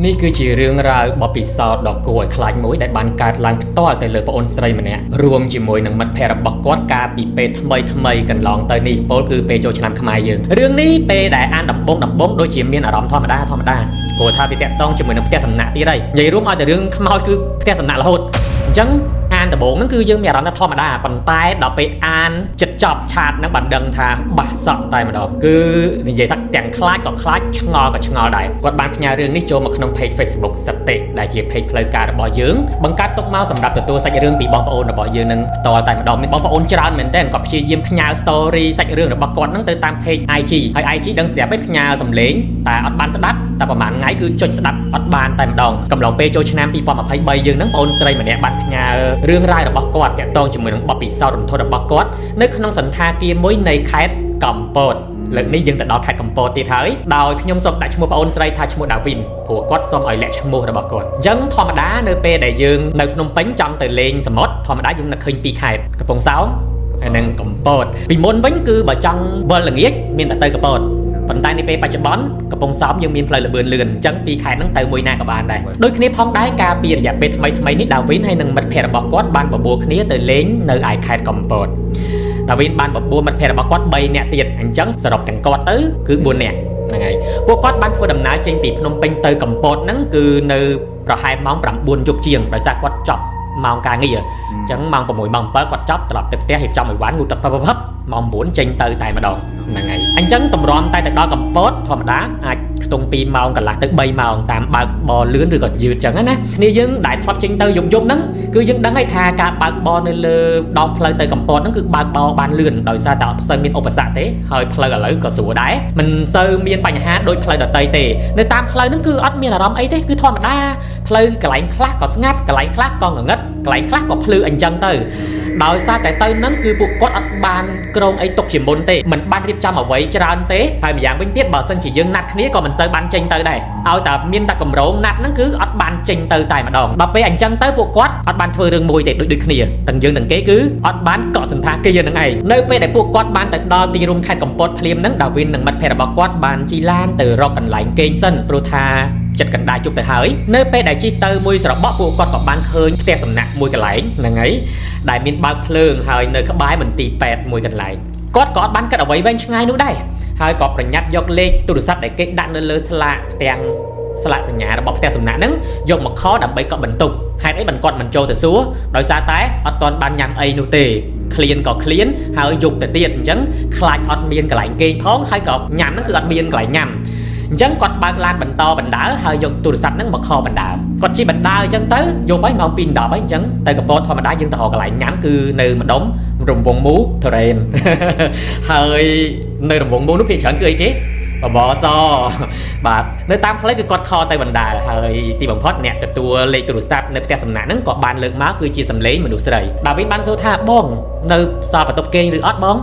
นี่คือជារឿងរ៉ាវបបពិសោធន៍ដ៏គួរឲ្យខ្លាចមួយដែលបានកើតឡើងផ្ទាល់ទៅលើប្អូនស្រីម្នាក់រួមជាមួយនឹងមិត្តភ័ក្តិរបស់គាត់កាលពីពេលថ្មីកន្លងទៅនេះពលគឺពេលចូលឆ្នាំខ្មែរយើងរឿងនេះពេលដែលអានដំបងដូចជាមានអារម្មណ៍ធម្មតាព្រោះថាវាតាក់ទងជាមួយនឹងផ្ទះសំណាក់ទៀតហើយនិយាយរួមឲ្យតែរឿងខ្មោចគឺផ្ទះសំណាក់រហូតអញ្ចឹងអានដំបងហ្នឹងគឺយើងមានអារម្មណ៍ថាធម្មតាប៉ុន្តែដល់ពេលអានចិត្តចប់ឆាតហ្នឹងបានដឹងថាបាសសក់តែម្ដងគឺនិយាយថាទាំងខ្លាចក៏ខ្លាចឆ្ងល់ក៏ឆ្ងល់ដែរគាត់បានផ្ញើរឿងនេះចូលមកក្នុង page Facebook សតិដែលជា page ផ្លូវការរបស់យើងបង្កើតទុកមកសម្រាប់ទទួលសាច់រឿងពីបងប្អូនរបស់យើងនឹងផ្ទាល់តែម្ដងមានបងប្អូនច្រើនមែនទែនគាត់ព្យាយាមផ្ញើ story សាច់រឿងរបស់គាត់ហ្នឹងទៅតាម page IG ហើយ IG ដឹងស្រាប់ឯងផ្ញើសំឡេងតែអត់បានស្ដាប់តែប្រហែលថ្ងៃគឺចុចស្ដាប់អត់បានតែម្ដងកំឡុងពេលចូលឆ្នាំ2023យើងហ្នឹងបងអូនស្រីម្នាក់បានផ្ញើរឿងរ៉ាវរបស់គាត់តាក់ទងជាមួយនឹងបទពិសោធន៍រន្ធត់របស់គាត់នៅក្នុងសន្តាគារមួយនៃខេត្តកំពតលើកនេះយើងទៅដល់ខេត្តកំពតទៀតហើយដោយខ្ញុំសូមដាក់ឈ្មោះបងអូនស្រីថាឈ្មោះដាវីនព្រោះគាត់សូមឲ្យលាក់ឈ្មោះរបស់គាត់អញ្ចឹងធម្មតានៅពេលដែលយើងនៅភ្នំពេញចង់ទៅលេងសមុទ្រធម្មតាយើងនឹកឃើញពីរខេត្តកំពង់សោមហើយនិងកំពតពីមុនវិញគឺបើចង់វិលល្ងាចមានតែទៅកំពតប៉ុន្តែនៅពេលបច្ចុប្បន្នកំពង់សោមយើងមានផ្លូវល្បឿនលឿនអញ្ចឹងពីខេត្តហ្នឹងទៅមួយណាក៏បានដែរដូចគ្នាផងដែរកាលពីរយៈពេលថ្មីនេះដាវីនហើយនិងមិត្តភ័ក្តិរបស់គាត់បានបបួលគ្នាទៅលេងនៅឯខេត្តកំពតដាវីនបានបបួលមិត្តភ័ក្តិរបស់គាត់3នាក់ទៀតអញ្ចឹងសរុបទាំងគាត់ទៅគឺ4នាក់ហ្នឹងហើយពួកគាត់បានធ្វើដំណើរចេញពីភ្នំពេញទៅកំពតហ្នឹងគឺនៅប្រហែលម៉ោង9យប់ជាងដោយសារគាត់ចប់ម៉ោងការងារអញ្ចឹងម៉ោង6ម៉ោង7គាត់ចប់ត្រឡប់ទៅផ្ទះរៀបចំអីវ៉ាន់ងូតទឹកម៉ោង9ចេញទៅតែម្ដងហ្នឹងហើយអញ្ចឹងតម្រាំតែទៅដល់កំពតធម្មតាអាចខ្ទង់2ម៉ោងកន្លះទៅ3ម៉ោងតាមបើកបរលឿនឬក៏យឺតអញ្ចឹងណាគ្នាយើងដែលធ្លាប់ចេញទៅយប់ហ្នឹងគឺយើងដឹងហើយថាការបើកបរនៅលើដងផ្លូវទៅកំពតហ្នឹងគឺបើកបរបានលឿនដោយសារតែអត់សូវមានឧបសគ្គទេហើយផ្លូវឥឡូវក៏ស្រួលដែរមិនសូវមានបញ្ហាដូចផ្លូវដទៃទេនៅតាមផ្លូវហ្នឹងគឺអត់មានអារម្មណ៍អីទេគឺធម្មតាផ្លូវកន្លែងខ្លះក៏ស្ងាត់កន្លែងខ្លះក៏ងងឹតកន្លែងខ្លះក៏ភ្លឺអញ្ចឹងទៅដោយសារតែទៅហ្នឹងគឺពួកគាត់អត់បានក្រងអីទុកជាមុនទេមិនបានរៀបចំអ្វីច្រើនទេហើយម្យ៉ាងវិញទៀតបើសិនជាយើងណាត់គ្នាក៏មិនសូវបានចេញទៅដែរឲ្យតែមានតែកម្រងណាត់ហ្នឹងគឺអត់បានចេញទៅតែម្ដងដល់ពេលអញ្ចឹងទៅពួកគាត់អត់បានធ្វើរឿងមួយទេដូចគ្នាទាំងយើងទាំងគេគឺអត់បានកក់សន្តាគារហ្នឹងឯងនៅពេលដែលពួកគាត់បានទៅដល់ទីរួមខេត្តកំពតភ្លាមហ្នឹងដាវីននិងមិត្តភ័ក្តិរបស់គាត់បានជិះឡានទៅរកកន្លែងគេងសិនព្រោះថាចិត្តកណ្ដាលជប់ទៅហើយនៅពេលដែលជិះទៅមួយស្របក់ពួកគាត់ក៏បានឃើញផ្ទះសំណាក់មួយកន្លែងហ្នឹងហើយដែលមានបើកភ្លើងហើយនៅក្បែរមន្ទីរពេទ្យមួយកន្លែងគាត់ក៏អត់បានគិតអ្វីវែងឆ្ងាយនោះដែរហើយក៏ប្រញាប់យកលេខទូរស័ព្ទដែលគេដាក់នៅលើស្លាកផ្ទាំងស្លាកសញ្ញារបស់ផ្ទះសំណាក់ហ្នឹងយកមកខដើម្បីកក់បន្ទប់ហេតុអីបានគាត់មិនចូលទៅសួរដោយសារតែអត់ទាន់បានញ៉ាំអីនោះទេឃ្លានក៏ឃ្លានហើយយប់ទៅទៀតអញ្ចឹងខ្លាចអត់មានកន្លែងគេងផងហើយក៏ញ៉ាំហ្នឹងគឺអត់មានកន្លែងញ៉ាំអញ្ចឹងគាត់បើកឡានបន្តបណ្ដើរហើយយកទូរស័ព្ទហ្នឹងមកខបណ្ដើរគាត់ជិះបណ្ដើរអញ្ចឹងទៅយប់ហើយម៉ោង2:10ហើយអញ្ចឹងទៅកំពតធម្មតាយើងទៅរកកន្លែងញ៉ាំគឺនៅម្ដុំរង្វង់មូត្រេនហើយនៅរង្វង់មូនោះភាគច្រើនគឺអីគេបបសបាទនៅតាមផ្លូវគឺគាត់ខទៅបណ្ដើរហើយទីបំផុតអ្នកទទួលលេខទូរស័ព្ទនៅផ្ទះសំណាក់ហ្នឹងក៏បានលើកមកគឺជាសំឡេងមនុស្សស្រីដាវីនបានសួរថាបងនៅសល់បន្ទប់គេងឬអត់ប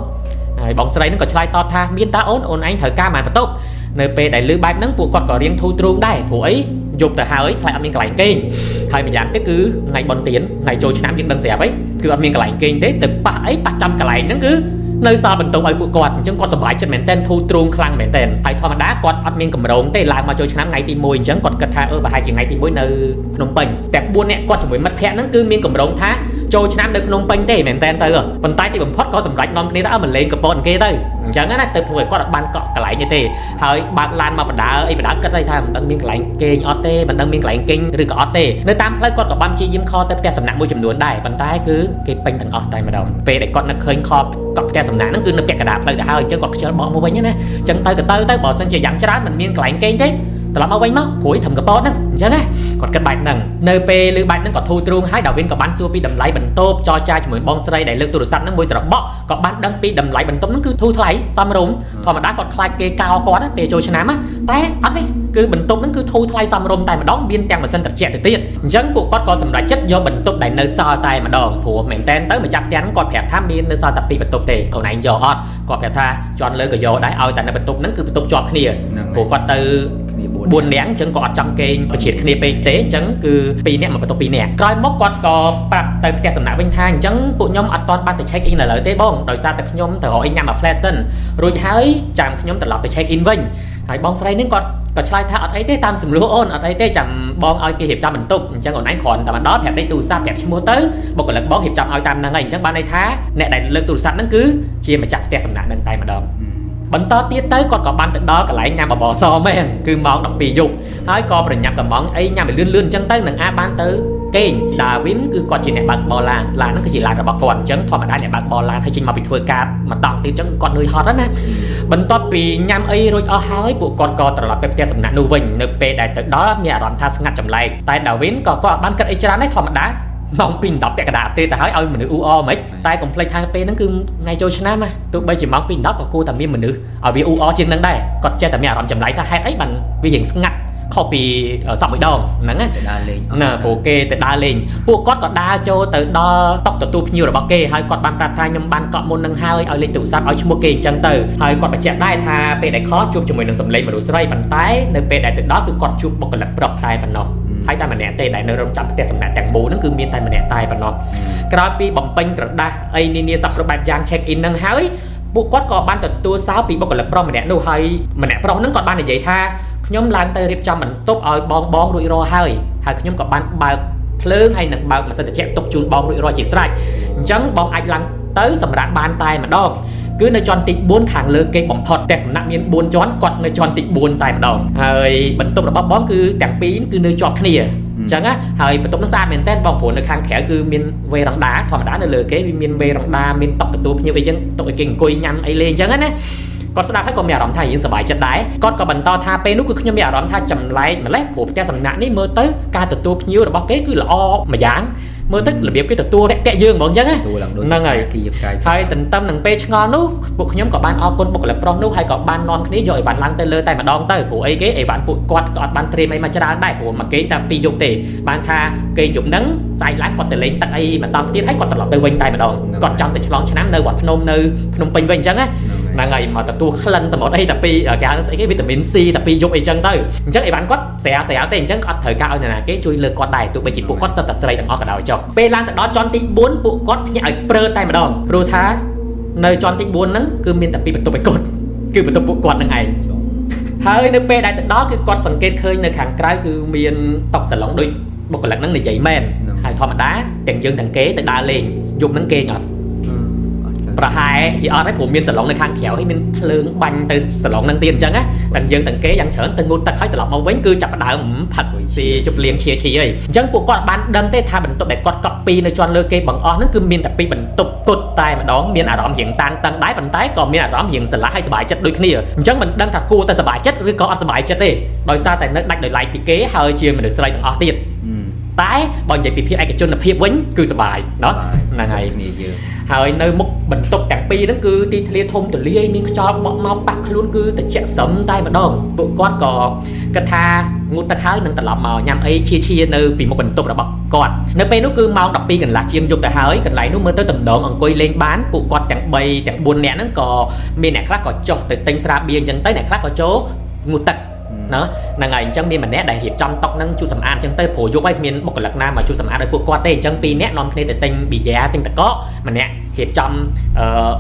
ងហើយបងស្រីហ្នឹងក៏ឆ្លើយតបថាមានតាអូនឯងត្រូវការបានបន្ទប់នៅពេលដែលលឺបែបហ្នឹងពួកគាត់ក៏រៀងធូរទ្រូងដែរព្រោះអីយប់ទៅហើយខ្លាចអត់មានកន្លែងគេងហើយម្យ៉ាងទៀតគឺថ្ងៃបុណ្យទានថ្ងៃចូលឆ្នាំយើងដឹងស្រាប់អីគឺអត់មានកន្លែងគេងទេទៅប៉ះអីប៉ះចំកន្លែងហ្នឹងគឺនៅសល់បន្ទប់ឲ្យពួកគាត់អញ្ចឹងគាត់សប្បាយចិត្តមែនតើធូរទ្រូងខ្លាំងមែនតើហើយធម្មតាគាត់អត់មានកម្រងទេឡើងមកចូលឆ្នាំថ្ងៃទី1អញ្ចឹងគាត់គិតថាប្រហែលជាថ្ងៃទី1នៅភ្នំពេញតែ4នាក់គាត់ជាមួយមិត្តភ័ក្តិហ្នឹងគឺមានកម្រងថាចូលឆ្នាំនៅភ្នំពេញទេមែនតើទៅប៉ុន្តែទីបំផុតក៏សម្រេចនាំគ្នាទៅមកលេងកំពតគេទៅអញ្ចឹងណាទៅធ្វើឲ្យគាត់អត់បានកក់កន្លែងទេហើយបើកឡានមកបណ្ដើអីបណ្ដើគិតថាមិនដឹងមានកន្លែងគេងអត់ទេមិនដឹងមានកន្លែងគេងឬក៏អត់ទេនៅតាមផ្លូវគាត់ក៏បានព្យាយាមខទៅផ្ទះសំណាក់មួយចំនួនដែរប៉ុន្តែគឺគេពេញទាំងអស់តែម្ដងពេលដែលគាត់នឹកឃើញខកផ្ទះសំណាក់ហ្នឹងគឺនៅពាក់កណ្ដាលផ្លូវទៅហើយអញ្ចឹងគាត់ខ្ជិលបកមកវិញណាអញ្ចឹងទៅបើសិនជាយ៉ាងច្រើនមិនមានកន្លែងគេងទេត្រឡប់មកវិញមកព្រួយធំកពតហ្នឹងអញ្ចឹងណាគាត់គិតបែបហ្នឹងនៅពេលលើបែបហ្នឹងគាត់ធូរទ្រូងហើយដាវីនក៏បានសួរពីតម្លៃបន្ទប់ចរចាជាមួយបងស្រីដែលលើកទូរស័ព្ទហ្នឹងមួយស្របក់ក៏បានដឹងពីតម្លៃបន្ទប់ហ្នឹងគឺធូរថ្លៃសមរម្យធម្មតាគាត់ខ្លាចគេកោគាត់ពេលចូលឆ្នាំណាតែអត់ទេគឺបន្ទប់ហ្នឹងគឺធូរថ្លៃសមរម្យតែម្ដងមានទាំងម៉ាស៊ីនត្រជាក់ទៅទៀតអញ្ចឹងពួកគាត់ក៏សម្រេចចិត្តយកបន្ទប់ដែលនៅសល់តែម្ដងព្រោះមែនតែនទៅម្ចាស់ផ្ទះហ្នឹងគាត់ប្រាប់ថាមាននៅសល់តែ2បន្ទប់ទេអូនឯងយកអត់គាត់ប្រាប់ថាជន់លើក៏យកដែរឲ្យតែនៅបន្ទប់ហ្នឹងគឺបន្ទប់ជាប់គ្នាព្រោះគាត់ទៅគ្នា buồn nén chẳng có trong cái triệt khné bê tế chẳng cứ pi nẹt mà phải tụ pi nẹt coi mốc quạt có bạc tới cái sầm nã vinh thang chẳng bộ nhóm ở toàn ban từ check in là lợi tế bong đòi xa từ nhóm từ họ anh nhằm ở pleasant rồi hãy chạm nhóm từ lọt từ check in vinh hãy bong say nên còn trai thà ở ấy tế tam sừng lúa ôn ở ấy tế chạm bong ở kia hiệp trăm mình tục chẳng còn ánh cònแต่มันđóแผลได้ตูซาแผลชิโมเตอร์บอกกันแล้วบองhiệp trămเอาตามนั่งไงchẳng ban này thá nè đại lựcตูซานั่นคือเชียร์มาจากแต่สำนักนั่งไตมาดอมបន្តទៀតទៅគាត់ក៏បានទៅដល់កន្លែងញ៉ាំបបរសមែនគឺម៉ោង 12 យប់ហើយក៏ប្រញាប់កំងអីញ៉ាំឲ្យលឿនអញ្ចឹងទៅនឹងអាចបានទៅគេងដាវីនគឺគាត់ជាអ្នកបើកបរឡានហ្នឹងគឺជាឡានរបស់គាត់អញ្ចឹងធម្មតាអ្នកបើកបរឡានហើយចេញមកពីធ្វើការមកតង់ទៀតអញ្ចឹងគឺគាត់នឿយហត់ណាបន្ទាប់ពីញ៉ាំអីរួចអស់ហើយពួកគាត់ក៏ត្រឡប់ទៅផ្ទះសំណាក់នោះវិញនៅពេលដែលទៅដល់មានអារម្មណ៍ថាស្ងាត់ចម្លែកតែដាវីនក៏គាត់បានគិតអីច្រើនដែរធម្មតាម៉ោង 2 10 ពាក់កណ្ដាលទេទៅហើយឲ្យមនុស្សអ៊ូអមិនតែកុំភ្លេចថាពេលហ្នឹងគឺថ្ងៃចូលឆ្នាំណាទោះបីជាម៉ោង 2 10ក៏គួរតែមានមនុស្សឲ្យវាអ៊ូអជាងហ្នឹងដែរគាត់ចេះតែមានអារម្មណ៍ចម្លែកថាហេតុអីបានវារៀងស្ងាត់ខុសពីសពមួយដងហ្នឹងណាដើរលេងណាព្រោះគេទៅដើរលេងពួកគាត់ក៏ដើរចូលទៅដល់តុទទួលភ្ញៀវរបស់គេហើយគាត់បានប្រាប់ថាខ្ញុំបានកក់មុននឹងហើយឲ្យលេខទូរស័ព្ទឲ្យឈ្មោះគេអញ្ចឹងទៅហើយគាត់បញ្ជាក់ដែរថាពេលដែលខលជួបជាមួយនឹងសម្លេងមនុស្សស្រីប៉ុន្តែនៅពេលដែលទៅដល់គឺគាត់ជួបបុគ្គលិកប្រុសតែប៉ុណ្ណោះហើយតែម្នាក់ទេដែលនៅរងចាំផ្ទះសំណាក់ទាំងមូលហ្នឹងគឺមានតែម្នាក់តែប៉ុណ្ណោះក្រោយពីបំពេញក្រដាស់អីនានាសពគ្រប់បែបយ៉ាង check in ហ្នឹងហើយពួកគាត់ក៏បានទទួលសោពីបុគ្គលិកប្រុសម្នាក់នោះហើយម្នាក់ប្រុសហ្នឹងគាត់បាននិយាយថាខ្ញុំឡើងទៅរៀបចំបន្ទប់ឲ្យបងរួចរាល់ហើយខ្ញុំក៏បានបើកភ្លើងហើយនឹងបើកម៉ាស៊ីនត្រជាក់ទុកជូនបងរួចរាល់ជាស្រេចអញ្ចឹងបងអាចឡើងទៅសម្រាប់បានតែម្ដងគឺនៅជាន់ទី 4 ខាងលើគេបំផុតតែសំណាក់មាន 4 ជាន់គាត់នៅជាន់ទី 4 តែម្ដងហើយបន្ទប់របស់បងគឺទាំងពីរគឺនៅជាប់គ្នាអញ្ចឹងណាហើយបន្ទប់នឹងស្អាតមែនតើបងប្អូននៅខាងក្រៅគឺមានវេរ៉ង់ដាធម្មតានៅលើគេវាមានវេរ៉ង់ដាមានតុទទួលភ្ញៀវអីចឹងតុឲ្យគេអង្គុយញ៉ាំអីលេងអញ្ចឹងណាគាត់ស្ដាប់ហើយក៏មានអារម្មណ៍ថាយើងសប្បាយចិត្តដែរគាត់ក៏បន្តថាពេលនោះគឺខ្ញុំមានអារម្មណ៍ថាចម្លែកម្លេះព្រោះផ្ទះសំណាក់នេះមើលទៅការទទួលភ្ញៀវរបស់គេគឺល្អម្យ៉ាងមើលទៅរបៀបគេទទួលរាក់ទាក់យើងហ្មងអញ្ចឹងហ្នឹងហើយទន្ទឹមនឹងពេលឆ្ងល់នោះពួកខ្ញុំក៏បានអរគុណបុគ្គលិកប្រុសនោះហើយក៏បាននាំគ្នាយកអីវ៉ាន់ឡើងទៅលើតែម្ដងទៅព្រោះអីគេអីវ៉ាន់ពួកគាត់ក៏អត់បានត្រៀមអីមកច្រើនដែរព្រោះមកគេតែ 2 យប់ទេបានថាគេយប់ហ្នឹងស្អែកឡើងគាត់ទៅលេងទឹកអីម្ដងទៀតហើយគាត់ត្រឡប់ទៅវិញតែម្ដងគាត់ចង់ទៅឆ្លងឆ្នាំនៅវត្តភ្នំនៅភ្នំពេញវិញអញ្ចឹងណាហ្នឹងហើយមកទទួលក្លិនសមុទ្រអីតែពីគេហៅស្អីគេវីតាមីន C តែ2យប់អីចឹងទៅអញ្ចឹងអីវ៉ាន់គាត់ស្រាលទេអញ្ចឹងគាត់ត្រូវការឲ្យនរណាគេជួយលើកគាត់ដែរទោះបីជាពួកគាត់សិតតែស្រីទាំងអស់ក៏ដោយចុះពេលឡើងទៅដល់ជាន់ទី 4 ពួកគាត់ភ្ញាក់ឲ្យព្រើតែម្ដងព្រោះថានៅជាន់ទី 4 ហ្នឹងគឺមានតែពីបន្ទប់ឲ្យគាត់គឺបន្ទប់ពួកគាត់ហ្នឹងឯងហើយនៅពេលដែលទៅដល់គឺគាត់សង្កេតឃើញនៅខាងក្រៅគឺមានតុសាឡុងដូចបុគ្គលិកហ្នឹងនិយាយមែនហើយធម្មតាទាំងយើងទាំងគេទៅដើរលេងយប់ហ្នឹងគេអត់ប្រហែលជាអត់ហើយព្រោះមានសាឡុងនៅខាងក្រៅហើយមានភ្លើងបាញ់ទៅសាឡុងហ្នឹងទៀតអញ្ចឹងណាតែយើងទាំងគេយ៉ាងច្រើនទៅងូតទឹកហើយត្រឡប់មកវិញគឺចាប់ផ្ដើមផឹកស៊ីជប់លៀងឈីហើយអញ្ចឹងពួកគាត់បានដឹងទេថាបន្ទប់ដែលគាត់កប់ពីនៅជាន់លើគេបង្អស់ហ្នឹងគឺមានតែពីបន្ទប់គត់តែម្ដងមានអារម្មណ៍រៀងតានតឹងដែរប៉ុន្តែក៏មានអារម្មណ៍រៀងស្រឡះហើយសប្បាយចិត្តដូចគ្នាអញ្ចឹងមិនដឹងថាគួរតែសប្បាយចិត្តឬក៏អត់សប្បាយចិត្តទេដោយសារតែនៅដាច់ដោយឡែកពីគេហើយជាមនុស្សស្រីទាំងអស់ទៀតតែបើនិយាយពីភាពឯកជនភាពវិញគឺសប្បាយណោះហ្នឹងហើយគ្នាយើងហើយនៅមុខបន្ទប់ទាំងពីរហ្នឹងគឺទីធ្លាធំទូលាយមានខ្យល់បក់មកប៉ះខ្លួនគឺត្រជាក់ស្រឹមតែម្ដងពួកគាត់ក៏គិតថាងូតទឹកហើយនឹងត្រឡប់មកញ៉ាំអីឈៀនៅពីមុខបន្ទប់របស់គាត់នៅពេលនោះគឺម៉ោង 12 កន្លះជាងយប់ទៅហើយកន្លែងនោះមើលទៅតំណងអង្គុយលេងបានពួកគាត់ទាំង3ទាំង4នាក់ហ្នឹងក៏មានអ្នកខ្លះក៏ចុះទៅទិញស្រាបៀរអញ្ចឹងទៅអ្នកខ្លះក៏ចូលងូតទឹកណាហ្នឹងហើយអញ្ចឹងមានម្នាក់ដែលរៀបចំតុកហ្នឹងជូតសម្អាតអញ្ចឹងទៅព្រោះយប់ហើយគ្មានបុគ្គលិកណាមកជូតសម្អាតឲ្យពួកគាត់ទេអញ្ចឹង2នាក់នាំគ្នាទៅទិញប៊ីយ៉ាទិញតកកម្នាក់រៀបច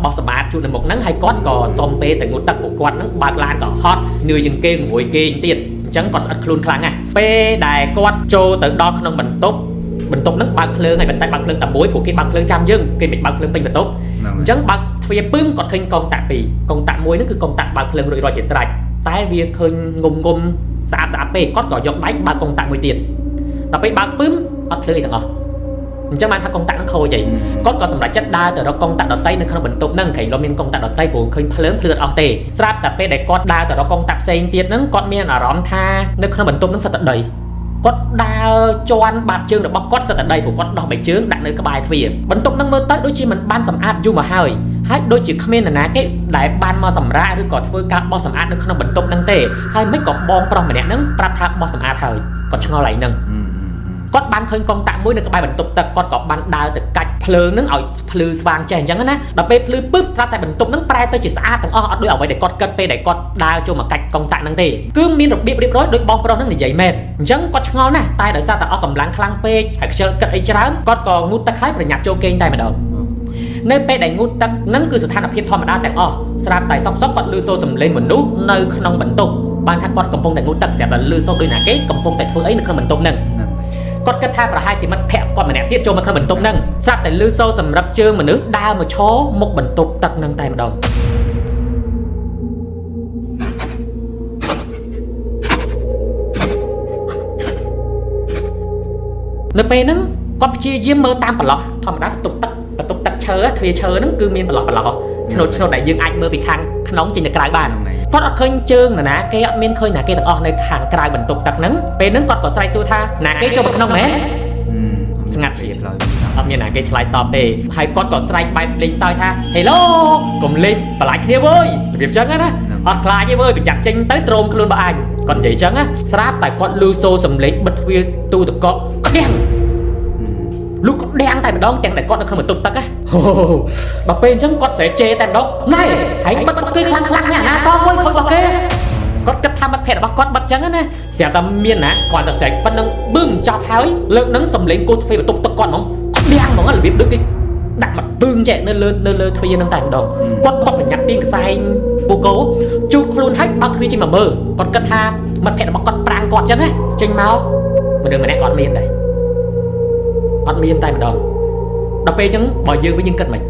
ំបោះសម្អាតជូតនៅមុខហ្នឹងហើយគាត់ក៏សុំពេលទៅងូតទឹកពួកគាត់ហ្នឹងបើកឡានក៏ហត់នឿយជាងគេងរួយគេទៀតអញ្ចឹងគាត់ស្អិតខ្លួនខ្លាំងណាស់ពេលដែលគាត់ចូលទៅដល់ក្នុងបន្ទប់ហ្នឹងបើកភ្លើងហើយបន្តែបើកភ្លើងតែមួយព្រោះគេបើកភ្លើងចាំយើងគេមិនបើកភ្លើងពេញបន្ទប់អញ្ចឹងបើកទ្វារពឹមគាត់ឃើញកងតាក់2កងតាក់1ហ្នឹងគឺកងតាក់បើកភ្លើងរួចរាល់ជាស្រេចតែវាឃើញងុំស្អាតពេកគាត់ក៏យកដៃបើកកងតាក់មួយទៀតដល់ពេលបើកពឹមអត់ភ្លើងអីទាំងអស់អញ្ចឹងបានថាកងតាក់ហ្នឹងខូចហើយគាត់ក៏សម្រេចចិត្តដើរទៅរកកងតាក់ដតីនៅក្នុងបន្ទប់ហ្នឹងក្រែងលោមានកងតាក់ដតីព្រោះឃើញភ្លើងអស់ទេស្រាប់តែពេលដែលគាត់ដើរទៅរកកងតាក់ផ្សេងទៀតហ្នឹងគាត់មានអារម្មណ៍ថានៅក្នុងបន្ទប់ហ្នឹងសិតតែដីគាត់ដើរជន់បាតជើងរបស់គាត់សិតតែដីព្រោះគាត់ដោះបីជើងដាក់នៅក្បែរទ្វារបន្ទប់ហ្នឹងមើលទៅដូចជាមិនបានសម្អាតយូរមកហើយដូចជាគ្មាននរណាគេដែលបានមកសម្រាកឬក៏ធ្វើការបោសសម្អាតនៅក្នុងបន្ទប់ហ្នឹងទេហើយមិនក៏បងប្រុសម្នាក់ហ្នឹងប្រាប់ថាបោះសម្អាតហើយគាត់ឆ្ងល់ឡើងហ្នឹង គាត់បានឃើញកងតាក់មួយនៅក្បែរបន្ទប់ទឹកគាត់ក៏បានដើរទៅកាច់ភ្លើងហ្នឹងឲ្យភ្លឺស្វាងចេះអញ្ចឹងណាដល់ពេលភ្លឺពឹបស្រាប់តែបន្ទប់ហ្នឹងប្រែទៅជាស្អាតទាំងអស់អត់ដូចអ្វីដែលគាត់គិតពេលដែលគាត់ដើរចូលមកកាច់កងតាក់ហ្នឹងទេគឺមានរបៀបរៀបរយដូចបងប្រុសហ្នឹងនិយាយមែនអញ្ចឹងគាត់ឆ្ងល់ណាស់តែដោយសារតែអស់កម្លាំងខ្លាំងពេកហើយខ្ជិលគិតអីច្រើនគាត់ក៏ងូតទឹកហើយប្រញាប់ចូលគេងតែម្ដងនៅពេលដែលងូតទឹកហ្នឹងគឺស្ថានភាពធម្មតាទាំងអស់ស្រាប់តែសក់គាត់លឺសូរសំឡេងមនុស្សនៅក្នុងបន្ទប់បានថាគាត់កំពុងតែងូតទឹកស្រាប់តែលឺសូរដូចណាគេកំពុងតែធ្វើអីនៅក្នុងបន្ទប់ហ្នឹងគាត់គិតថាប្រហែលជាមិត្តភក្តិគាត់ម្នាក់ទៀតចូលមកក្នុងបន្ទប់ហ្នឹងស្រាប់តែលឺសូរសម្រាប់ជើងមនុស្សដើរមកឈរមុខបន្ទប់ទឹកហ្នឹងតែម្ដងនៅពេលហ្នឹងគាត់ព្យាយាមមើលតាមប្រឡោះធម្មតាបន្ទប់ទឹកឈើទ្វារឈើហ្នឹងគឺមានប្រឡោះឆ្នោតដែលយើងអាចមើលពីខាងក្នុងចេញទៅក្រៅបានគាត់អត់ឃើញជើងណាគេអត់មានឃើញណាគេទាំងអស់នៅខាងក្រៅបន្ទប់ទឹកហ្នឹងពេលហ្នឹងគាត់ក៏ស្រែកសួរថាណាគេចូលមកក្នុងមែនស្ងាត់ជ្រាបអត់មានណាគេឆ្លើយតបទេហើយគាត់ក៏ស្រែកបែបលេងសើចថាហេឡូកុំលេងបន្លាចគ្នាវើយរបៀបចឹងណាអត់ខ្លាចទេវើយប្រយ័ត្នចេញទៅទ្រាំខ្លួនបើអញគាត់និយាយចឹងណាស្រាប់តែគាត់លឺសូរសំឡេងបិទទ្វារទូទឹកកកក្តៀងលុះគាត់ដាំងតែម្ដងទាំងតែគាត់នៅក្នុងបន្ទប់ទឹកហ៎ដល់ពេលអញ្ចឹងគាត់ស្រែកជេរតែម្ដងណែហើយបិទគេខ្លាំងណាស់ណាសោះមួយខុសរបស់គេគាត់គិតថាមិត្តភក្តិរបស់គាត់បិទអញ្ចឹងណាស្រាប់តែមានណាគាត់ទៅស្រែកប៉ុណ្្នឹងប៊ឹមចប់ហើយលើកហ្នឹងសំឡេងគោទ្វារបន្ទប់ទឹកគាត់ហ្មងដាំងហ្មងរបៀបដូចគេដាក់មកពឹងចែកនៅលើទ្វារហ្នឹងតែម្ដងគាត់ប្រញាប់ទាញខ្សែពូកោជូតខ្លួនហើយបើកទ្វារចេញមកមើលគាត់គិតថាមិត្តភក្តិរបស់គាត់ប្រាំងគាត់អញ្ចឹងណាចេញមកមនុស្សម្នាក់គាត់មានដែរអត់មានតែម្ដងដល់ពេលអញ្ចឹងបើយើងវិញយើងគិតមិន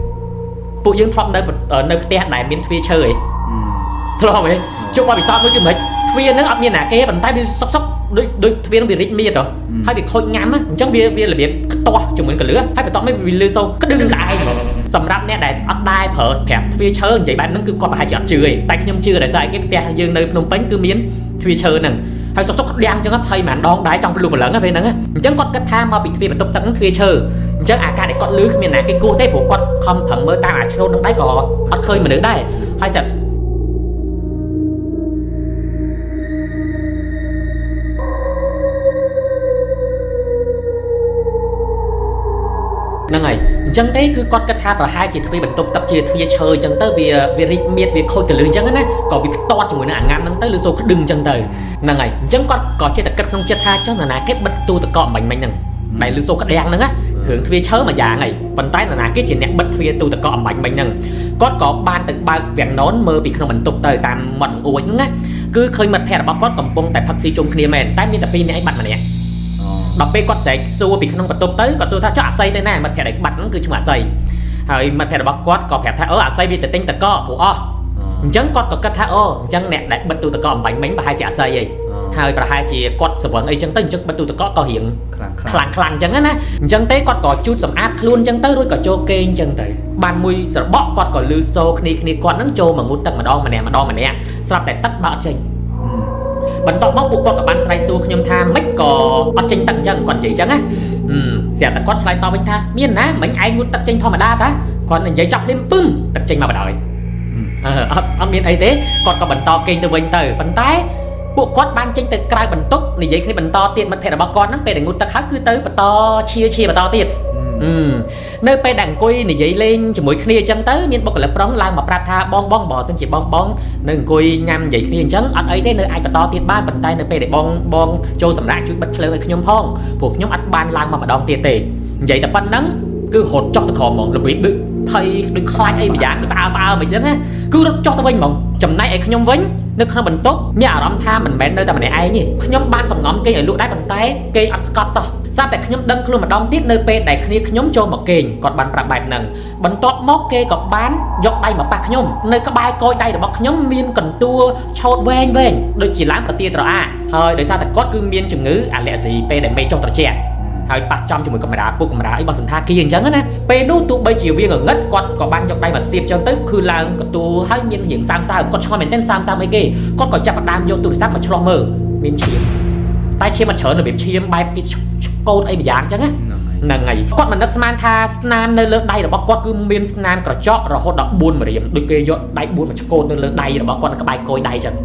ពួកយើងធ្លាប់នៅផ្ទះដែលមានទ្វារឈើឯងធ្លាប់ហ៎ជួបបបិសោតមួយគឺមិនទ្វារហ្នឹងអត់មានណាគេប៉ុន្តែវាសុកដូចទ្វារនឹងវារីកមៀតហ៎ហើយវាខូចញ៉ាំអញ្ចឹងវារបៀបខ្ទាស់ជាមួយកលឿហើយបន្ទាប់មកវាលឺសូរក្តឹងតែឯងសម្រាប់អ្នកដែលអត់ដែរប្រើប្រាស់ទ្វារឈើនិយាយបែបហ្នឹងគឺគាត់ប្រហែលជាអត់ជឿទេតែខ្ញុំជឿដោយសារគេផ្ទះយើងនៅភ្នំពេញគឺមានទ្វារឈើហ្នឹងហើយសុកក្តាំងអញ្ចឹងភ័យមិនដងដែរចង់ភ្លុះព្រលឹងពេលហ្នឹងអញ្ចឹងគាត់គិតថាមកពីទ្វារបន្ទប់ទឹកហ្នឹងទ្វារឈើអញ្ចឹងអាការដែលគាត់លឺគ្មានណាគេគោះទេព្រោះគាត់ខំប្រឹងមើលតាមអាឆ្នូតហ្នឹងដែរក៏អត់ឃើញមនុស្សដែរហើយស្រាប់ហ្នឹងហើយអញ្ចឹងទេគឺគាត់គិតថាប្រហែលជាទ្វារបន្ទប់ទឹកជាទ្វារឈើអញ្ចឹងទៅវារីកមៀតវាខូចកលឿអញ្ចឹងណាក៏វាផ្ទាត់ជាមួយនឹងអាងាំហ្នឹងទៅឬសូក្តឹងអញ្ចឹងទៅហ្នឹងហើយអញ្ចឹងគាត់ក៏ចេះតែគិតក្នុងចិត្តថាចុះនរណាគេបិទទូទឹកកកមិញហ្នឹងដែលឬសូក្តាំងហ្នឹងណារឿងទ្វារឈើមួយយ៉ាងហើយប៉ុន្តែនរណាគេជាអ្នកបិទទ្វារទូទឹកកកមិញហ្នឹងគាត់ក៏បានទៅបើកវាំងណនមើលពីក្នុងបន្ទប់ទៅតាមមាត់អួចហ្នឹងណាគឺឃើញមិត្តភក្តិរបស់គាត់កំពុងតែផឹកស៊ីជុំគ្នាមែនតែមានតែពីរនាក់ឯងបាត់ម្នាក់ដល់ពេលគាត់ស្រែកសួរពីក្នុងបន្ទប់ទៅគាត់សួរថាចុះអាស័យទៅណាមិត្តភក្តិដែលបាត់ហ្នឹងគឺឈ្មោះអាស័យហើយមិត្តភក្តិរបស់គាត់ក៏ប្រាប់ថាអាស័យវាទៅទិញតកព្រោះអស់អញ្ចឹងគាត់ក៏គិតថាអញ្ចឹងអ្នកដែលបិទទូទឹកកកអំបញ្ញមិញប្រហែលជាអាស័យឯងហើយប្រហែលជាគាត់ស្រវឹងអីចឹងទៅអញ្ចឹងបិទទូទឹកកកក៏រៀងខ្លាំងអញ្ចឹងណាអញ្ចឹងទេគាត់ក៏ជូតសម្អាតខ្លួនអញ្ចឹងទៅរួចក៏ចូលគេងអញ្ចឹងទៅបានមួយស្របក់គាត់ក៏លឺសូរគ្នាគាត់ហ្នឹងចូលមកងូតទឹកម្ដងម្នាក់ស្រាប់តែទឹកបើអត់ចេញបន្ទាប់មកពួកគាត់ក៏បានស្រែកសួរខ្ញុំថាម៉េចក៏អត់ចេញទឹកអញ្ចឹងគាត់និយាយអញ្ចឹងណាស្រាប់តែគាត់ឆ្លើយតបវិញថាមានណាមិញឯងងូតទឹកចេញធម្មតាតាគាត់និយាយចាប់ភ្លាមពឹមទឹកចេញមកបណ្ដោយអត់មានអីទេគាត់ក៏បន្តគេងទៅវិញទៅប៉ុន្តែពួកគាត់បានចេញទៅក្រៅបន្ទប់និយាយគ្នាបន្តទៀតមិត្តភក្តិរបស់គាត់ហ្នឹងពេលដែលងូតទឹកហើយគឺទៅបន្តឈាបន្តទៀតនៅពេលដែលអង្គុយនិយាយលេងជាមួយគ្នាអញ្ចឹងទៅមានបុគ្គលិកប្រុងឡើងមកប្រាប់ថាបងបើសិនជាបងនៅអង្គុយញ៉ាំនិយាយគ្នាអញ្ចឹងអត់អីទេនៅអាចបន្តទៀតបានប៉ុន្តែនៅពេលដែលបងចូលសម្រាប់ជួយបិទភ្លើងឲ្យខ្ញុំផងព្រោះខ្ញុំអត់បានឡើងមកម្ដងទៀតទេនិយាយតែប៉ុណ្្នឹងគឺរត់ចុះទៅក្រោមហ្មងរបៀបដូចភ័យដូចខ្លាចអីមួយយ៉ាងដូចផ្អើមិនហ្នឹងណាគឺរត់ចុះទៅវិញហ្មងចំណែកឯខ្ញុំវិញនៅក្នុងបន្ទប់មានអារម្មណ៍ថាមិនមែននៅតែម្នាក់ឯងទេខ្ញុំបានសំងំគេងឲ្យលក់ដែរប៉ុន្តែគេអត់ស្កប់សោះស្រាប់តែខ្ញុំដឹងខ្លួនម្ដងទៀតនៅពេលដែលគ្នាខ្ញុំចូលមកគេងគាត់បានប្រាប់បែបហ្នឹងបន្ទាប់មកគេក៏បានយកដៃមកប៉ះខ្ញុំនៅក្បែរកយដៃរបស់ខ្ញុំមានកន្ទួលឆោតវែងដូចជាឡើងប្រទាត្រអាហើយដោយសារតែគាត់គឺមានជំងឺអាឡែស៊ីពេលដែលមេចុះត្រជាក់ហើយប៉ះចំជាមួយកាមេរ៉ាពុកកាមេរ៉ាអីរបស់សន្តាគារអញ្ចឹងណាពេលនោះទោះបីជាវាងងឹតគាត់ក៏បានយកដៃមកស្ទាបចឹងទៅគឺឡើងកន្ទួលហើយមានរៀងសើមគាត់ឆ្ងល់មែនទែនសើមអីគេគាត់ក៏ចាប់ផ្ដើមយកទូរស័ព្ទមកឆ្លោះមើលមានឈាមតែឈាមមិនច្រើនរបៀបឈាមបែបគេកូនអីម្យ៉ាងអញ្ចឹងណាហ្នឹងហើយគាត់មិននឹកស្មានថាស្នាមនៅលើដៃរបស់គាត់គឺមានស្នាមក្រចករហូតដល់4ម្រាមដូចគេយកដៃ4មកឆ្កូតនៅលើដៃរបស់គាត់នៅក្បែរកយដៃអញ្ចឹង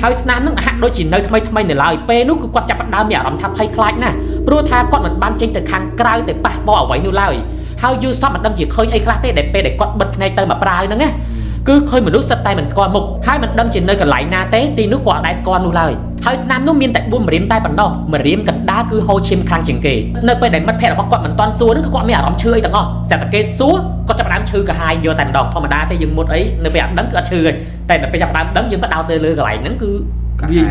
ហើយស្នាមនឹងហាក់ដូចជានៅថ្មីនៅឡើយពេលនោះគឺគាត់ចាប់ផ្ដើមមានអារម្មណ៍ថាភ័យខ្លាចណាស់ព្រោះថាគាត់មិនបានចេញទៅខាងក្រៅទៅប៉ះពាល់អ្វីនោះឡើយហើយយូសបមិនដឹងជាឃើញអីខ្លះទេដែលពេលដែលគាត់បិទភ្នែកទៅមកប្រាវហ្នឹងណាគឺឃើញមនុស្សសិតតែមិនស្គាល់មុខហើយមិនដឹងជានៅកន្លែងណាទេទីនោះគាត់អាចស្គាល់នោះឡើយហើយស្នាមនោះមានតែ4ម្រាមតែប៉ុណ្ណោះម្រាមកណ្ដាលគឺហូរឈាមខ្លាំងជាងគេនៅពេលដែលមិត្តភក្តិរបស់គាត់មិនទាន់សួរហ្នឹងគឺគាត់មានអារម្មណ៍ឈឺអីទាំងអស់ស្រាប់តែគេសួរគាត់ចាប់ផ្ដើមឈឺកាហាយយកតែម្ដងធម្មតាទេយើងមុតអីនៅពេលអត់ដឹងគឺអត់ឈឺទេតែដល់ពេលចាប់ផ្ដើមដឹងយើងទៅដោតទៅលើកន្លែងហ្នឹងគឺ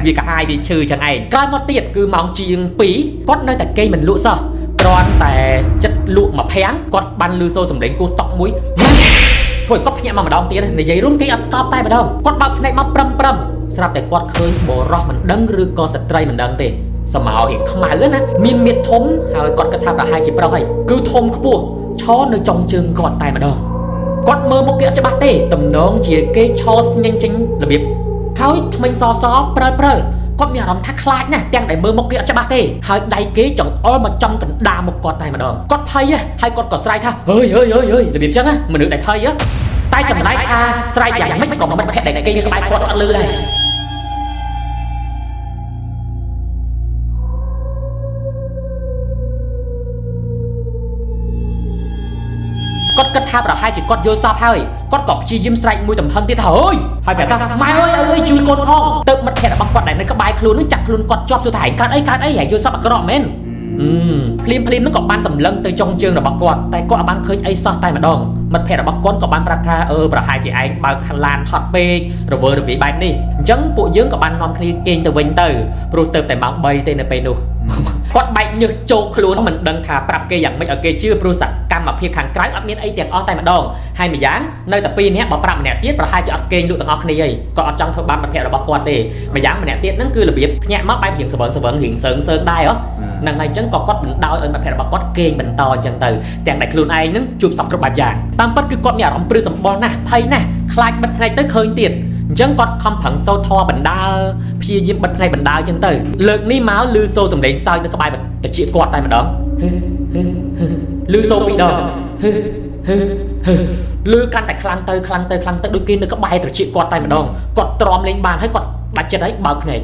វាកាហាយវាឈឺចឹងឯងក្រោយមកទៀតគឺម៉ោងជាង2គាត់នៅតែគេមិនលក់សោះគ្រាន់តែចិត្តលក់មកភាំងគាត់បានលឺសូរសំឡេងគោះតុកមួយធ្វើឲ្យគាត់ភ្ញាក់មកម្ដងទៀតនិយាយរួមគេអត់ស្កប់តែម្ដងគាត់បើកភ្នែកមកប្រឹមស្រាប់តែគាត់ឃើញបរោះមិនដឹងឬក៏ស្ត្រីមិនដឹងទេសមោរៀងខ្មៅណាមានមាឌធំហើយគាត់គិតថាប្រហែលជាប្រុសហើយគឺធំខ្ពស់ឈរនៅចុងជើងគាត់តែម្ដងគាត់មើលមុខគេអត់ច្បាស់ទេតំណងជាគេឈរស្ញែងចេញរបៀបហើយថ្មិញសព្រិលគាត់មានអារម្មណ៍ថាខ្លាចណាស់ទាំងដែលមើលមុខគេអត់ច្បាស់ទេហើយដៃគេចង្អុលមកចំកណ្ដាលមុខគាត់តែម្ដងគាត់ភ័យហើយគាត់ក៏ស្រែកថាអើយរបៀបចឹងណាមនុស្សដែលភ័យតែចម្លែកថាស្រែកយ៉ាងម៉េចក៏មិនភ័យដែលគេនៅក្បែរគាត់អត់លឺដែរគាត់គិតថាប្រហែលជាគាត់យល់សពហើយគាត់ក៏ព្យាយាមស្រែកមួយទំហឹងទៀតថាអើយហើយប្រាប់ថាម៉ែអើយជួយកូនផងទៅមិត្តភក្តិរបស់គាត់ដែលនៅក្បែរខ្លួននឹងចាប់ខ្លួនគាត់ជាប់សួរថាឯងកើតអីហើយយល់សពអាក្រក់មែនភ្លាមនឹងក៏បានសម្លឹងទៅចុងជើងរបស់គាត់តែគាត់អត់បានឃើញអីសោះតែម្ដងមិត្តភក្តិរបស់គាត់ក៏បានប្រាប់ថាប្រហែលជាឯងបើកឡានហត់ពេករវើរវាយបែបនេះអញ្ចឹងពួកយើងក៏បាននាំគ្នាគេងទៅវិញទៅព្រោះទៅតែម៉ោង3ទេនៅពេលនោះគាត់បែកញើសចូលខ្លួនមិនដឹងថាប្រាប់គេយ៉ាងម៉េចឲ្យគេជឿព្រោះសកម្មភាពខាងក្រៅអត់មានអីទាំងអស់តែម្ដងហើយម្យ៉ាងនៅតែ2នាក់បើប្រាប់ម្នាក់ទៀតប្រហែលជាអត់គេងលក់ទាំងអស់គ្នាអីគាត់អត់ចង់ធ្វើបាបមិត្តភក្តិរបស់គាត់ទេម្យ៉ាងម្នាក់ទៀតហ្នឹងគឺរបៀបភ្ញាក់មកបែបរៀងស្វឹងរៀងសើងដែរហ្នឹងហើយអញ្ចឹងក៏គាត់បណ្ដោយឲ្យមិត្តភក្តិរបស់គាត់គេងបន្តអញ្ចឹងទៅទាំងតែខ្លួនឯងហ្នឹងជួបសពគ្រប់បែបយ៉ាងតាមពិតគឺគាត់មានអារម្មណ៍ព្រឺសម្បុរណាស់ភ័យណាស់ខ្លាចបិទភ្នែកទៅឃើញទៀតអញ្ចឹងគាត់ខំប្រឹងសូត្រធម៌បណ្ដើព្យាយាមបិទភ្នែកបណ្ដើអញ្ចឹងទៅលើកនេះមកឮសូរសំឡេងសើចនៅក្បែរតិចគាត់តែម្ដងឮសូរពីរដងឮកាន់តែខ្លាំងទៅដូចគេនៅក្បែរត្រចៀកគាត់តែម្ដងគាត់ទ្រាំលេងបានហើយគាត់ដាច់ចិត្តហើយបើកភ្នែក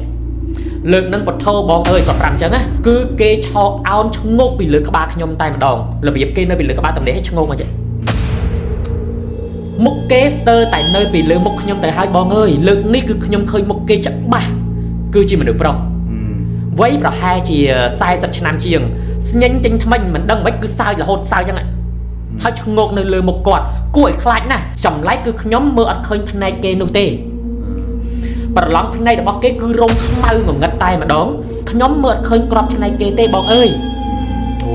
លើកនឹងពធបងអើយគាត់ប្រាប់អញ្ចឹងណាគឺគេឆោអោនឈ្ងោកពីលើក្បាលខ្ញុំតែម្ដងរបៀបគេនៅពីលើក្បាលតំណេះឈ្ងោកមកចេះមុខគេស្ទើរតែនៅពីលើមុខខ្ញុំទៅហើយបងអើយលើកនេះគឺខ្ញុំឃើញមុខគេច្បាស់គឺជាមនុស្សប្រុសវ័យប្រហែលជា40ឆ្នាំជាងស្ញែងចេញថ្មិញមិនដឹងមិនគឺសើចរហូតសើចចឹងហើយឈ្ងោកនៅលើមុខគាត់គួរឲ្យខ្លាចណាស់ចម្លែកគឺខ្ញុំមើលអត់ឃើញភ្នែកគេនោះទេប្រឡងភ្នែករបស់គេគឺរងខ្មៅងងឹតតែម្ដងខ្ញុំមើលអត់ឃើញក្របភ្នែកគេទេបងអើយអូ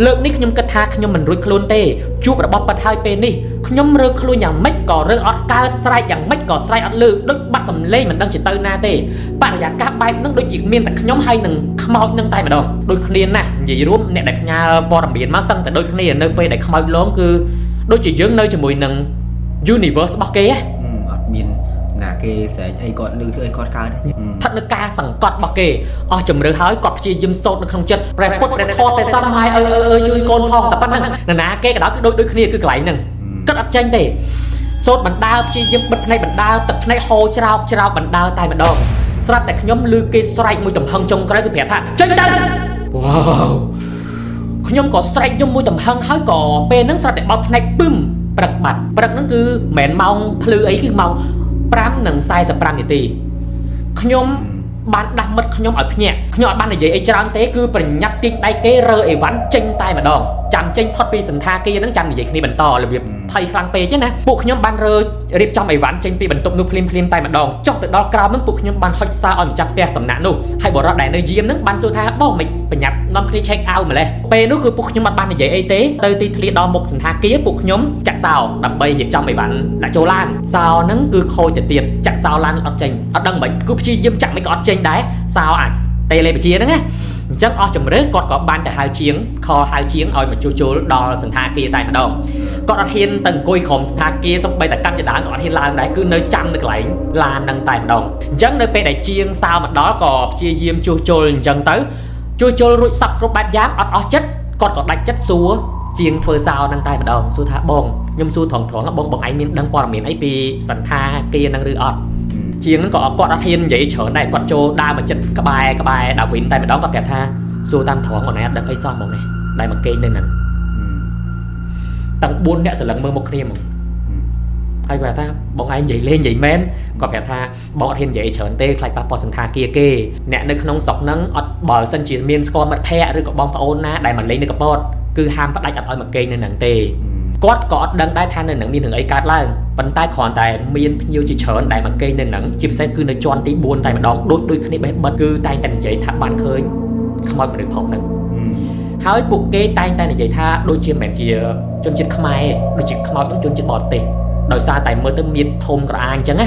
លើកនេះខ្ញុំគិតថាខ្ញុំមិនរួចខ្លួនទេជួបរបស់ប៉ិតហើយពេលនេះខ្ញុំរើខ្លួនយ៉ាងម៉េចក៏រើអត់កើតស្រែកយ៉ាងម៉េចក៏ស្រែកអត់លឺដូចបាត់សម្លេងមិនដឹងជាទៅណាទេបរិយាកាសបែបហ្នឹងដូចជាមានតែខ្ញុំហើយនឹងខ្មោចនឹងតែម្ដងដូចគ្នាណាស់និយាយរួមអ្នកដែលផ្ញើព័ត៌មានមកសឹងតែដូចគ្នានៅពេលដែលខ្មោចលងគឺដូចជាយើងនៅជាមួយនឹង universe របស់គេអត់មានណាគេស្រែកអីគាត់លឺធ្វើអីគាត់កើតស្ថិតនៅការសង្កត់របស់គេអស់ជំរឿហើយគាត់ព្យាយាមសូត្រនៅក្នុងចិត្តព្រះពុទ្ធព្រះធម៌ព្រះសង្ឃហើយជួយកូនផងតែប៉ុណ្្នឹងណាគេក៏ដល់គឺដូចគ្នាគឺកន្លែងហ្នឹងគិតអត់ចេញទេសូត្របណ្ដើព្យាយាមបិទភ្នែកបណ្ដើទឹកភ្នែកហូរច្រោបបណ្ដើតែម្ដងស្រាប់តែខ្ញុំឮគេស្រែកមួយទំហឹងចុងក្រោយគឺប្រាប់ថាចេញទៅវ៉ាវខ្ញុំក៏ស្រែកយំមួយទំហឹងហើយក៏ពេលហ្នឹងស្រាប់តែបោកភ្នែកពឹមព្រឹកបាត់ព្រឹកហ្នឹងគឺមិនមែនម៉ោងភ្លឺអីគឺម៉ោង5:45នាទីខ្ញុំបានដាស់មិត្តខ្ញុំឲ្យភ្ញាក់ខ្ញុំអត់បាននិយាយអីច្រើនទេគឺប្រញាប់ទាញដៃគេរើអីវ៉ាន់ចេញតែម្ដងចាំចេញផុតពីសន្តាគារហ្នឹងចាំនិយាយគ្នាបន្តរបៀបភ័យខ្លាំងពេកណាពួកខ្ញុំបានរើរៀបចំអីវ៉ាន់ចេញពីបន្ទប់នោះភ្លាមតែម្ដងចុះទៅដល់ក្រោមហ្នឹងពួកខ្ញុំបានហុចសារឲ្យម្ចាស់ផ្ទះសំណាក់នោះហើយបរិបទដែលនៅយាមហ្នឹងបានសួរថាបងមិនប្រញាប់នាំគ្នា check out ម្លេះពេលនោះគឺពួកខ្ញុំអត់បាននិយាយអីទេទៅទីធ្លាដល់មុខសន្តាគារពួកខ្ញុំចាក់សោដើម្បីរៀបចំអីវ៉ាន់ដាក់ចូលឡានសោហ្នឹងគឺខូចទៅទៀតចាក់សោឡានអត់ចេញអត់ដឹងមិនគឺព្យាយាមចាក់មិនក៏អត់ចេញដែរសោអាចតេលេបជាហ្នឹងណាអញ្ចឹងអស់ជំរឿគាត់ក៏បានទៅហៅជាងខលហៅជាងឲ្យមកជួសជុលដល់សន្តាគារតែម្ដងគាត់អត់ហ៊ានទៅអង្គុយក្រុមសន្តាគារសូម្បីតែកម្មចដានក៏អត់ហ៊ានឡើងដែរគឺនៅចាំនៅកន្លែងឡានហ្នឹងតែម្ដងអញ្ចឹងនៅពេលដែលជាងសោមកដល់ក៏ព្យាយាមជួសជុលអញ្ចឹងទៅជួសជុលរួចសពគ្រប់បែបយ៉ាងអត់អស់ចិត្តគាត់ក៏ដាច់ចិត្តសួរជាងធ្វើសោហ្នឹងតែម្ដងសួរថាបងខ្ញុំសួរត្រង់បងឯងមានដឹងព័ត៌មានអីពីសន្តាគារហ្នឹងឬអត់ ជាងហ្នឹងក៏គាត់អត់ហ៊ាននិយាយច្រើនដែរគាត់ចូលដើរមកចិត្តក្បែរដាវីនតែម្ដងគាត់ប្រាប់ថាសួរតាមត្រង់អូនឯងអត់ដឹងអីសោះហ្មងនេះដែលមកគេងនៅហ្នឹងតាំង4អ្នកសន្លឹងមើលមុខគ្នាហ្មងហើយគាត់ថាបងឯងនិយាយលេងនិយាយមែនគាត់ប្រាប់ថាបងអត់ហ៊ាននិយាយច្រើនទេខ្លាចប៉ះពាល់សន្តាគារគេអ្នកនៅក្នុងស្រុកហ្នឹងអត់បើសិនជាមានស្គាល់មិត្តភ័ក្តិឬក៏បងប្អូនណាដែលមកលេងនៅកពតគឺហាមផ្ដាច់អត់ឲ្យមកគេងនៅហ្នឹងទេគាត់ក៏អត់ដឹងដែរថានៅហ្នឹងមានរឿងអីកើតឡើងប៉ុន្តែគ្រាន់តែមានភ្ញៀវជាច្រើនដែលមកគេងនៅហ្នឹងជាពិសេសគឺនៅជាន់ទី4តែម្ដងដូចគ្នាបេះបិទគឺតែងតែនិយាយថាបានឃើញខ្មោចមនុស្សផងហ្នឹងហើយពួកគេតែងតែនិយាយថាដូចជាមិនមែនជាជនជាតិខ្មែរដូចជាខ្មោចនឹងជនជាតិបរទេសដោយសារតែមើលទៅមានធំក្រអាអញ្ចឹងណា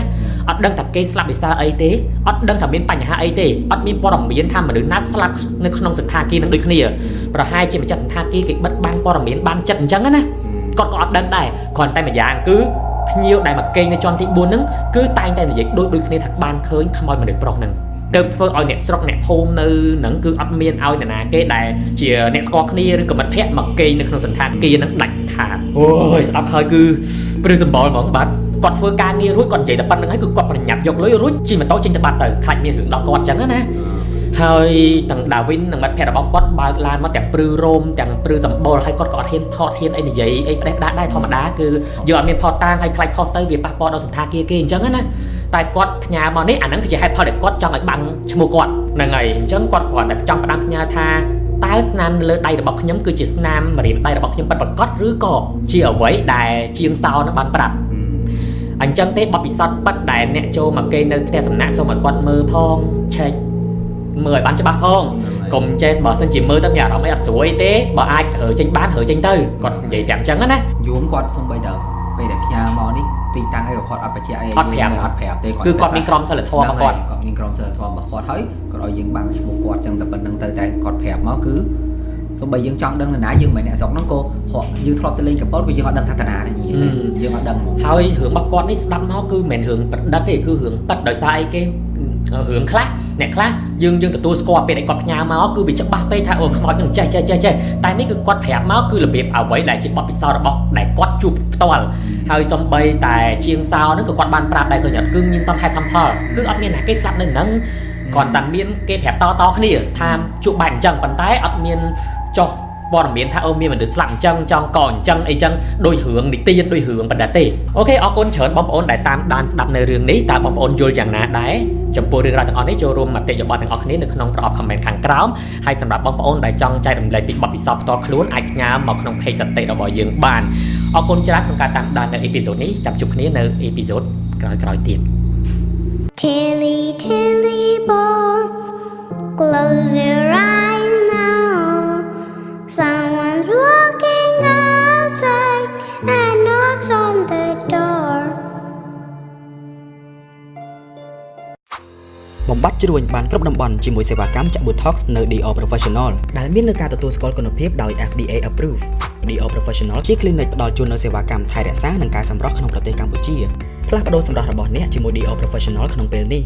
អត់ដឹងថាគេស្លាប់ដោយសារអីទេអត់ដឹងថាមានបញ្ហាអីទេអត់មានព័ត៌មានថាមនុស្សណាស្លាប់នៅក្នុងសន្តាគារនឹងដូចគ្នាប្រហែលជាម្ចាស់សន្តាគារគេបិទបាំងព័ត៌មានបានចិត្តអញ្ចឹងណាគាត់ក៏អត់ដឹងដែរគ្រាន់តែម្យ៉ាងគឺភ្ញៀវដែលមកគេងនៅជាន់ទី4ហ្នឹងគឺតែងតែនិយាយដូចគ្នាថាបានឃើញខ្មោចមនុស្សប្រុសហ្នឹងទៅធ្វើឲ្យអ្នកស្រុកអ្នកភូមិនៅហ្នឹងគឺអត់មានឲ្យនរណាគេដែលជាអ្នកស្គាល់គ្នាឬក៏មិត្តភ័ក្តិមកគេងនៅក្នុងសន្តាគារហ្នឹងដាច់ខាតអូយស្ដាប់ហើយគឺព្រឺសម្បល់ហ្មងបាទគាត់ធ្វើការងាររួចគាត់និយាយតែប៉ុណ្្នឹងហើយគឺគាត់ប្រញាប់យកលុយរួចជិះម៉ូតូចេញទៅបាត់ទៅខ្លាចមានរឿងដល់គាត់អញ្ចឹងណាហើយទាំងដាវីននិងមិត្តភ័ក្តិរបស់គាត់បើកឡានមកទាំងព្រឺរោមទាំងព្រឺសម្បល់ហើយគាត់ក៏អត់ហ៊ានផតហ៊ានអីនិយាយអីផ្ដេសផ្ដាសដែរធម្មតាគឺយកអត់មានផតតាងហើយខ្លាចផតទៅវាប៉ះពាល់ដល់សន្តាគារគេអញ្ចឹងណាតែគាត់ផ្ញើមកនេះអាហ្នឹងគឺជាហេតុផលដែលគាត់ចង់ឲ្យបាំងឈ្មោះគាត់ហ្នឹងហើយអញ្ចឹងគាត់គ្រាន់តែចង់ផ្ដាំផ្ញើថាតើស្នាមលើដៃរបស់ខ្ញុំគឺជាស្នាមម្រាមដៃរបស់ខ្ញុំពិតប្រាកដឬក៏ជាអ្វីដែលជាងសោនឹងបានប្រាប់អញ្ចឹងទេបទពិសោធន៍ពិតដែលអ្នកចូលមកគេនៅផ្ទះសំណាក់សូមឲ្យគាត់មើលផងឆែកមើលឲ្យបានច្បាស់ផងកុំចេះបើសិនជាមើលទៅមានអារម្មណ៍អីអត់ស្រួលទេបើអាចរើចេញបានរើចេញទៅគាត់និយាយប្រាប់អញ្ចឹងណាយួនគាត់សំបីតើពេលដែលផ្ញើមកនេះទីតាំងអីក៏គាត់អត់បញ្ជាក់អីអត់ប្រាប់ទេគឺគាត់មានក្រុមសិលធម៌របស់គាត់មានក្រុមសិលធម៌របស់គាត់ហើយគាត់ឲ្យយើងបាំងឈ្មោះគាត់ចឹងតែប៉ុណ្្នឹងទៅតែគាត់ប្រាប់មកគឺសូម្បីយើងចង់ដឹងនរណាយើងមិនអ្នកស្រុកហ្នឹងក៏យើងធ្លាប់ទៅលេងកពតវាយើងអត់ដឹងថាតាណាទេយើងអត់ដឹងហើយរឿងរបស់គាត់នេះស្ដាប់មកគឺមិនមែនរឿងប្រឌិតទេគឺរឿងប៉ិតដោយសារអីគេរឿងខ្លះអ្នកខ្លះយើងទទួលស្គាល់ពេលដែលគាត់ផ្ញើមកគឺវាច្បាស់ពេកថាអូខ្មោចនឹងចេះតែនេះគឺគាត់ប្រាប់មកគឺរបៀបអ្វីដែលជាបទពិសោធន៍របស់ដែលគាត់ជួបផ្ទាល់ហើយសំបីតែជាងសោហ្នឹងក៏គាត់បានប្រាប់ដែរឃើញអត់គឺមានសំហេតុសំផលគឺអត់មានណាគេស្លាប់នៅហ្នឹងគាត់តែមានគេប្រាប់តគ្នាថាជួបបែបអញ្ចឹងប៉ុន្តែអត់មានចុះព័ត៌មានថាអូមានមនុស្សស្លាប់អញ្ចឹងចង់កអញ្ចឹងអីចឹងដោយរឿងនិទានដោយរឿងបណ្ឌិតទេអូខេអរគុណច្រើនបងប្អូនដែលតាមដានស្ដាប់នៅរឿងនេះតើបងប្អូនយល់យ៉ាងណាដែរចំពោះរឿងរ៉ាវទាំងអស់នេះចូលរួមមតិយោបល់ទាំងអស់គ្នានៅក្នុងប្រអប់ comment ខាងក្រោមហើយសម្រាប់បងប្អូនដែលចង់ចែករំលែកពីបទពិសោធន៍ផ្ទាល់ខ្លួនអាចផ្ញើមកក្នុង page សតិរបស់យើងបានអរគុណច្រើនក្នុងការតាមដាននៅអេពីសូតនេះចាំជួបគ្នានៅអេពីសូតក្រោយៗទៀត Tilly boy, close your eyes now. Someone's walking outside and knocks on the door. បំបត្តិជ្រួញបានគ្រប់តំបន់ជាមួយសេវាកម្មចាក់ Botox នៅ DR Professional ដែលមាននៅការទទួលស្គាល់គុណភាពដោយ FDA Approve DR Professional ជា clinic ផ្ដល់ជូននូវសេវាកម្មថែរក្សានិងការសម្រស់ក្នុងប្រទេសកម្ពុជាផ្លាស់ប្ដូរសម្រស់របស់អ្នកជាមួយ DR Professional ក្នុងពេលនេះ